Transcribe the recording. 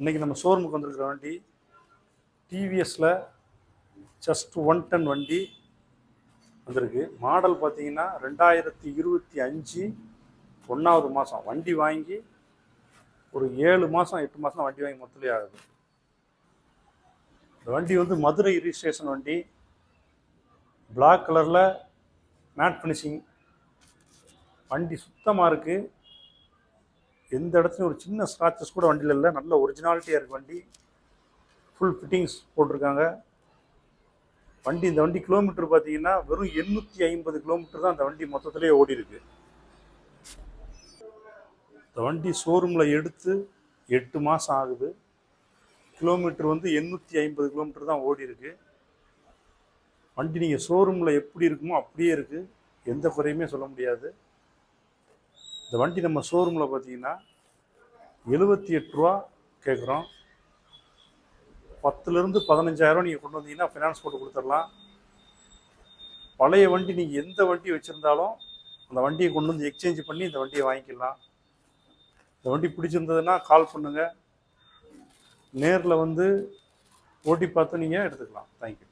இன்றைக்கி நம்ம ஷோரூமுக்கு வந்திருக்கிற வண்டி டிவிஎஸில் ஜஸ்ட் 110 வண்டி வந்திருக்கு. மாடல் பார்த்தீங்கன்னா 2025 1வது மாதம். வண்டி வாங்கி ஒரு 7 மாதம் 8 மாதம் வண்டி வாங்கி மொத்தலே ஆகுது. இந்த வண்டி வந்து மதுரை ரிஜிஸ்ட்ரேஷன் வண்டி. பிளாக் கலரில் மேட் ஃபினிஷிங். வண்டி சுத்தமாக இருக்குது. எந்த இடத்துலையும் ஒரு சின்ன ஸ்க்ராச்சஸ் கூட வண்டியில் இல்லை. நல்ல ஒரிஜினாலிட்டியாக இருக்குது வண்டி. ஃபுல் ஃபிட்டிங்ஸ் போட்டிருக்காங்க. இந்த வண்டி கிலோமீட்டர் பார்த்தீங்கன்னா வெறும் 850 கிலோமீட்டர் தான் அந்த வண்டி மொத்தத்திலே ஓடி இருக்கு. இந்த வண்டி ஷோரூமில் எடுத்து 8 மாதம் ஆகுது. கிலோமீட்டர் வந்து 850 கிலோமீட்டர் தான் ஓடி இருக்கு. வண்டி நீங்கள் ஷோரூமில் எப்படி இருக்குமோ அப்படியே இருக்குது. எந்த குறையுமே சொல்ல முடியாது. இந்த வண்டி நம்ம ஷோரூமில் பார்த்தீங்கன்னா 78 ரூபா கேட்குறோம். 10,000 15,000 நீங்கள் கொண்டு வந்தீங்கன்னா ஃபினான்ஸ் போட்டு கொடுத்துடலாம். பழைய வண்டி நீங்கள் எந்த வண்டி வச்சுருந்தாலும் அந்த வண்டியை கொண்டு வந்து எக்ஸ்சேஞ்ச் பண்ணி இந்த வண்டியை வாங்கிக்கலாம். இந்த வண்டி பிடிச்சிருந்ததுன்னா கால் பண்ணுங்கள். நேரில் வந்து ஓட்டி பார்த்து நீங்கள் எடுத்துக்கலாம். தேங்க்யூ.